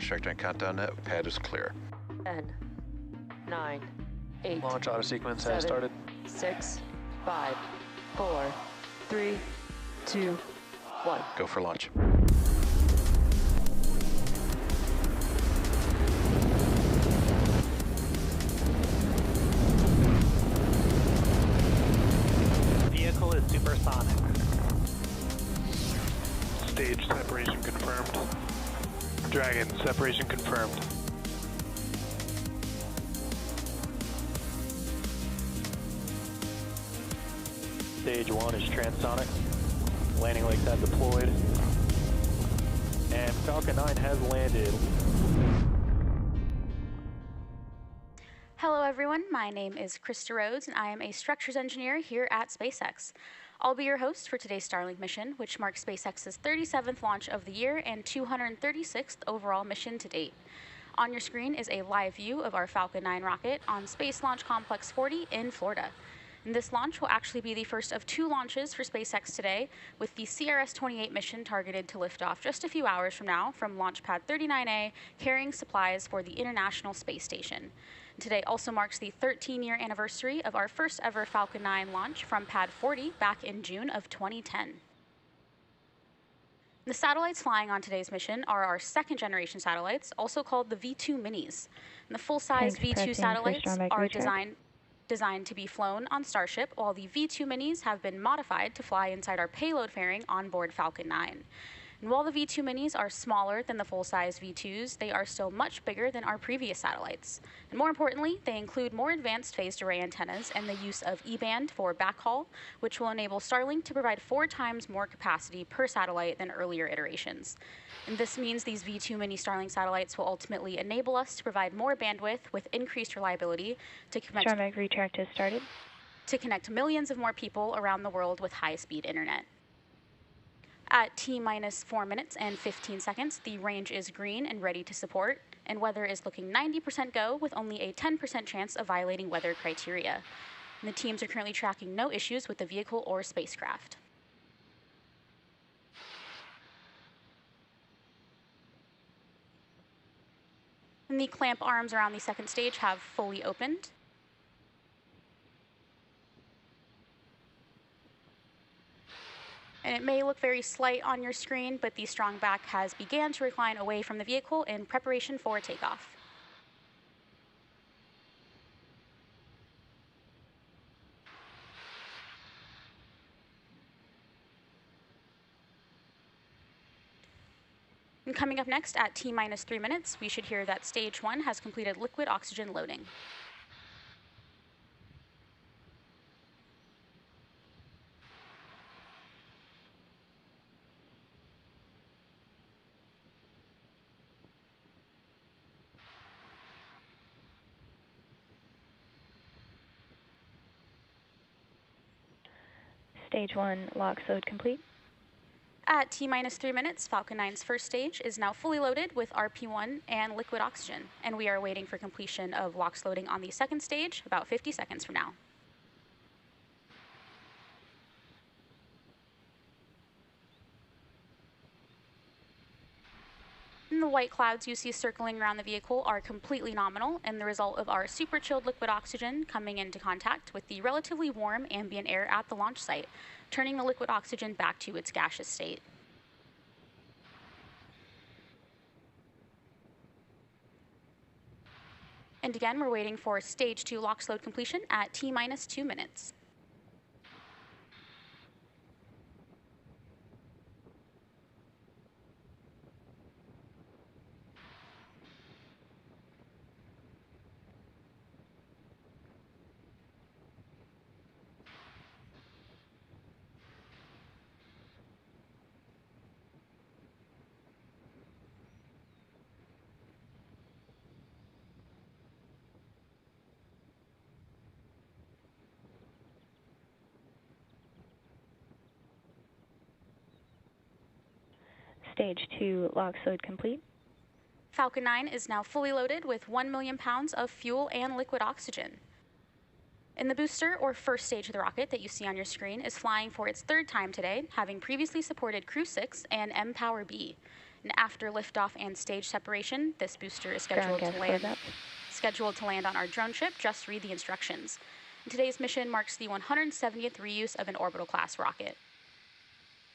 Checkpoint countdown net. Pad is clear. 10, 9, 8. Launch auto sequence 7, has started. 6, 5, 4, 3, 2, 1. Go for launch. Vehicle is supersonic. Stage separation confirmed. Dragon, separation confirmed. Stage 1 is transonic. Landing legs have deployed. And Falcon 9 has landed. Hello everyone, my name is Krista Rhodes and I am a structures engineer here at SpaceX. I'll be your host for today's Starlink mission, which marks SpaceX's 37th launch of the year and 236th overall mission to date. On your screen is a live view of our Falcon 9 rocket on Space Launch Complex 40 in Florida. And this launch will actually be the first of 2 launches for SpaceX today, with the CRS-28 mission targeted to lift off just a few hours from now from Launch Pad 39A, carrying supplies for the International Space Station. Today also marks the 13-year anniversary of our first ever Falcon 9 launch from Pad 40 back in June of 2010. The satellites flying on today's mission are our second generation satellites, also called the V2 Minis. And the full-size V2 satellites are designed to be flown on Starship, while the V2 Minis have been modified to fly inside our payload fairing on board Falcon 9. And while the V2 Minis are smaller than the full-size V2s, they are still much bigger than our previous satellites. And more importantly, they include more advanced phased array antennas and the use of E-band for backhaul, which will enable Starlink to provide 4 times more capacity per satellite than earlier iterations. And this means these V2 Mini Starlink satellites will ultimately enable us to provide more bandwidth with increased reliability to connect, retract has started. To connect millions of more people around the world with high-speed internet. At T-minus 4 minutes and 15 seconds, the range is green and ready to support, and weather is looking 90% go with only a 10% chance of violating weather criteria. And the teams are currently tracking no issues with the vehicle or spacecraft. And the clamp arms around the second stage have fully opened. And it may look very slight on your screen, but the strong back has began to recline away from the vehicle in preparation for takeoff. And coming up next at T-minus 3 minutes, we should hear that Stage 1 has completed liquid oxygen loading. Stage 1 LOX load complete. At T-minus 3 minutes, Falcon 9's first stage is now fully loaded with RP1 and liquid oxygen, and we are waiting for completion of LOX loading on the second stage about 50 seconds from now. And the white clouds you see circling around the vehicle are completely nominal and the result of our super chilled liquid oxygen coming into contact with the relatively warm ambient air at the launch site, turning the liquid oxygen back to its gaseous state. And again, we're waiting for Stage 2 LOX load completion at T-minus 2 minutes. Stage 2 LOX load complete. Falcon 9 is now fully loaded with 1 million pounds of fuel and liquid oxygen. And the booster, or first stage of the rocket that you see on your screen, is flying for its 3rd time today, having previously supported Crew 6 and M-Power B. And after liftoff and stage separation, this booster is Ground gas scheduled to land on our drone ship. Just read the instructions. And today's mission marks the 170th reuse of an orbital class rocket.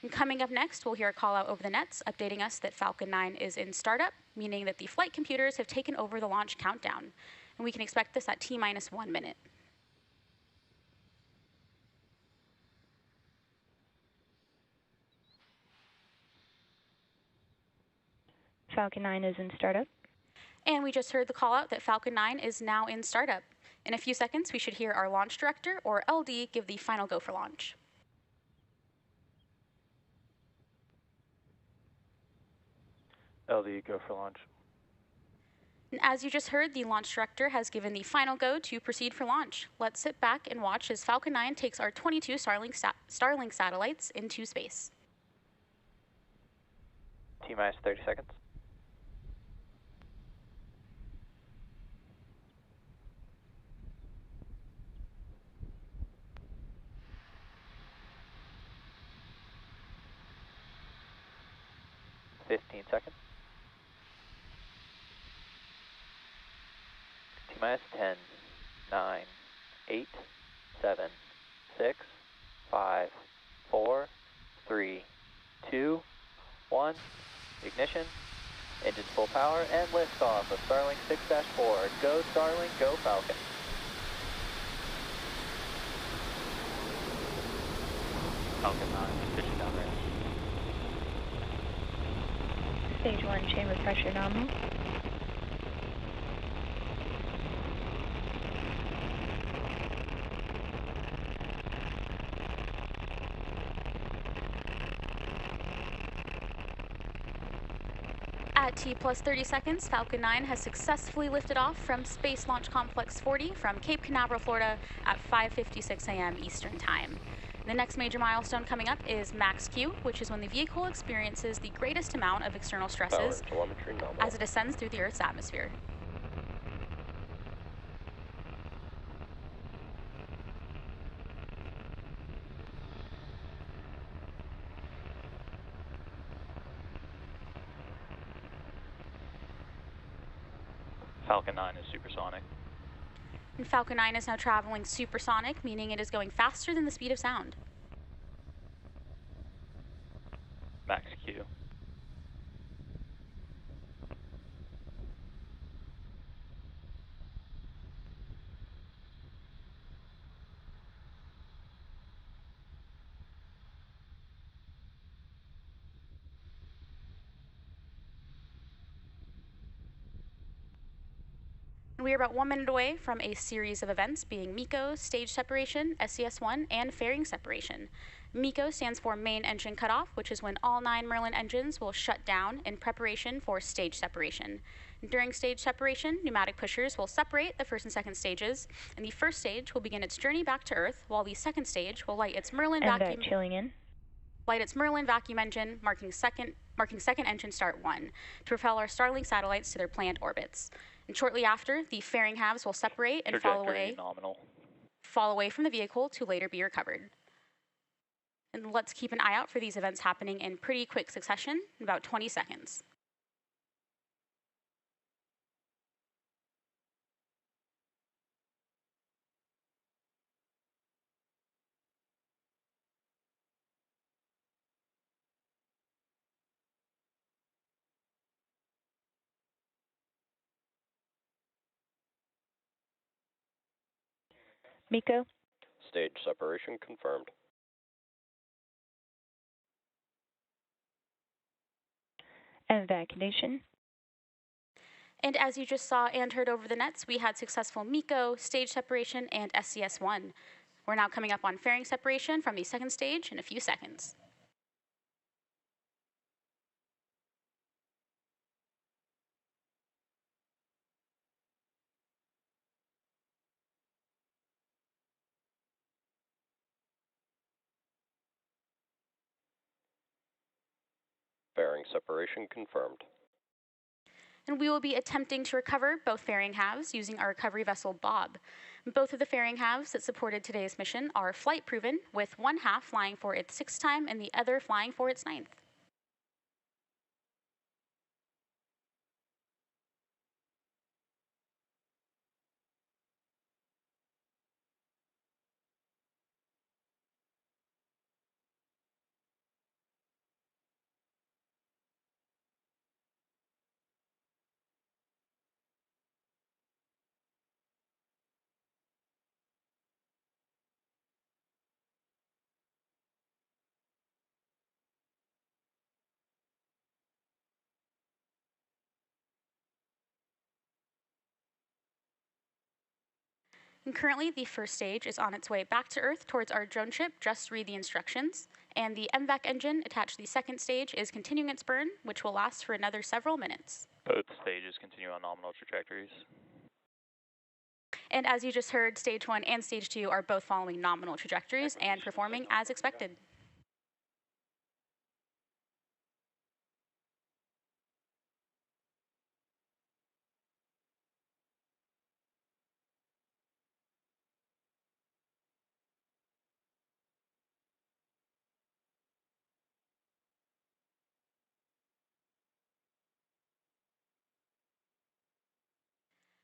And coming up next, we'll hear a call out over the nets updating us that Falcon 9 is in startup, meaning that the flight computers have taken over the launch countdown. And we can expect this at T-minus 1 minute. Falcon 9 is in startup. And we just heard the call out that Falcon 9 is now in startup. In a few seconds, we should hear our launch director, or LD, give the final go for launch. LD, go for launch. And as you just heard, the launch director has given the final go to proceed for launch. Let's sit back and watch as Falcon 9 takes our 22 Starlink satellites into space. T-minus 30 seconds. Seconds. T-minus 10, 9, 8, 7, 6, 5, 4, 3, 2, 1. Ignition, engines full power, and liftoff of Starlink 6-4. Go Starlink, go Falcon. Falcon 9, fishing down range. Stage 1 chamber pressure nominal. At T plus 30 seconds, Falcon 9 has successfully lifted off from Space Launch Complex 40 from Cape Canaveral, Florida at 5:56 a.m. Eastern Time. The next major milestone coming up is max Q, which is when the vehicle experiences the greatest amount of external stresses as it ascends through the Earth's atmosphere. Falcon 9 is supersonic. And Falcon 9 is now traveling supersonic, meaning it is going faster than the speed of sound. Max Q. We are about 1 minute away from a series of events being MECO, stage separation, SES-1, and fairing separation. MECO stands for main engine cutoff, which is when all 9 Merlin engines will shut down in preparation for stage separation. During stage separation, pneumatic pushers will separate the first and second stages, and the first stage will begin its journey back to Earth, while the second stage will light its Merlin vacuum engine, marking second engine start 1, to propel our Starlink satellites to their planned orbits. And shortly after, the fairing halves will separate and fall away from the vehicle to later be recovered. And let's keep an eye out for these events happening in pretty quick succession, in about 20 seconds. MECO. Stage separation confirmed. And vaccination. And as you just saw and heard over the nets, we had successful MECO, stage separation, and SES-1. We're now coming up on fairing separation from the second stage in a few seconds. Fairing separation confirmed. And we will be attempting to recover both fairing halves using our recovery vessel Bob. Both of the fairing halves that supported today's mission are flight proven, with one half flying for its 6th time and the other flying for its 9th. And currently, the first stage is on its way back to Earth towards our drone ship, Just Read the Instructions. And the MVAC engine attached to the second stage is continuing its burn, which will last for another several minutes. Both stages continue on nominal trajectories. And as you just heard, Stage 1 and Stage 2 are both following nominal trajectories and performing as expected.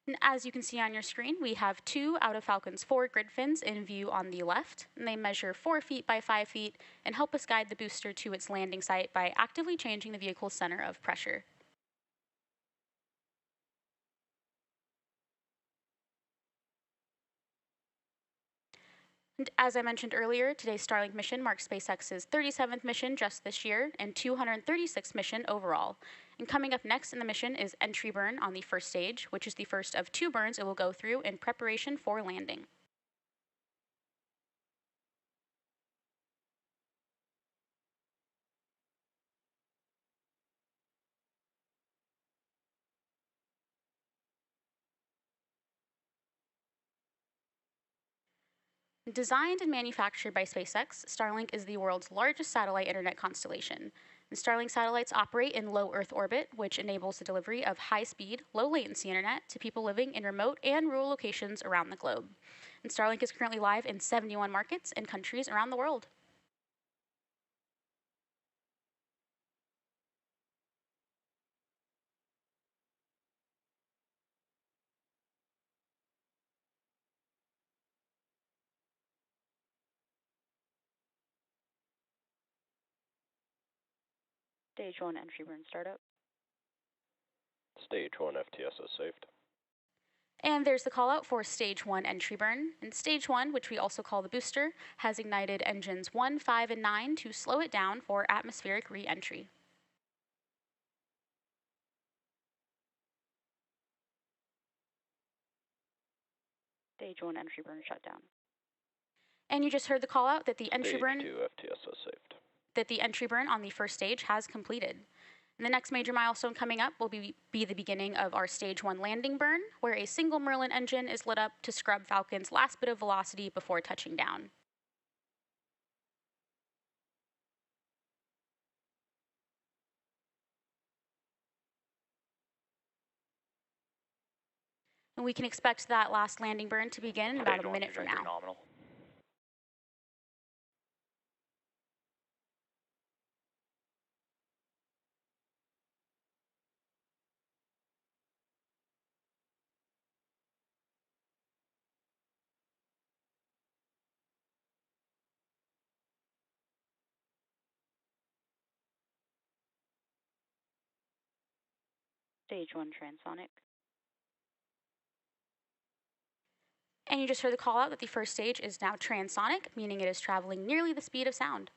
And as you can see on your screen, we have 2 out of Falcon's 4 grid fins in view on the left, and they measure 4 feet by 5 feet and help us guide the booster to its landing site by actively changing the vehicle's center of pressure. And as I mentioned earlier, today's Starlink mission marks SpaceX's 37th mission just this year and 236th mission overall. And coming up next in the mission is entry burn on the first stage, which is the first of 2 burns it will go through in preparation for landing. Designed and manufactured by SpaceX, Starlink is the world's largest satellite internet constellation. And Starlink satellites operate in low Earth orbit, which enables the delivery of high-speed, low-latency internet to people living in remote and rural locations around the globe. And Starlink is currently live in 71 markets and countries around the world. Stage 1 entry burn startup. Stage 1 FTS is saved. And there's the call out for Stage 1 entry burn. And Stage 1, which we also call the booster, has ignited engines 1, 5, and 9 to slow it down for atmospheric re-entry. Stage 1 entry burn shutdown. And you just heard the call out that the entry Stage burn 2 FTS is saved. that the entry burn on the first stage has completed. And the next major milestone coming up will be the beginning of our Stage 1 landing burn, where a single Merlin engine is lit up to scrub Falcon's last bit of velocity before touching down. And we can expect that last landing burn to begin in about a minute from now. Nominal. Stage 1 transonic. And you just heard the call out that the first stage is now transonic, meaning it is traveling nearly the speed of sound.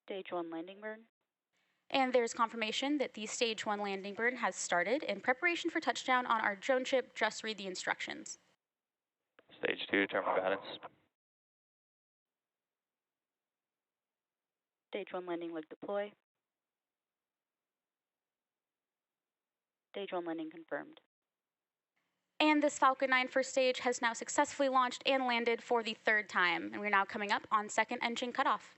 Stage 1 landing burn. And there's confirmation that the Stage 1 landing burn has started in preparation for touchdown on our drone ship, Just Read the Instructions. Stage 2, terminal guidance. Stage 1 landing leg deploy. Stage 1 landing confirmed. And this Falcon 9 first stage has now successfully launched and landed for the 3rd time, and we're now coming up on second engine cutoff.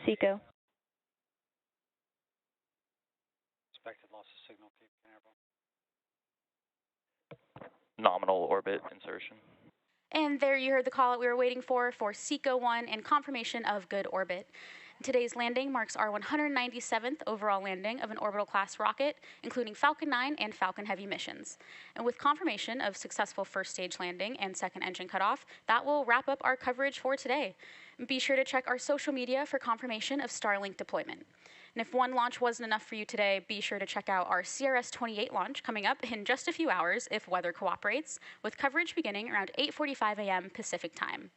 Seco. Expected loss of signal, keep airborne. Nominal orbit insertion. And there you heard the call that we were waiting for SECO-1 and confirmation of good orbit. Today's landing marks our 197th overall landing of an orbital class rocket, including Falcon 9 and Falcon Heavy missions. And with confirmation of successful first stage landing and second engine cutoff, that will wrap up our coverage for today. Be sure to check our social media for confirmation of Starlink deployment. And if one launch wasn't enough for you today, be sure to check out our CRS-28 launch coming up in just a few hours if weather cooperates, with coverage beginning around 8:45 a.m. Pacific time.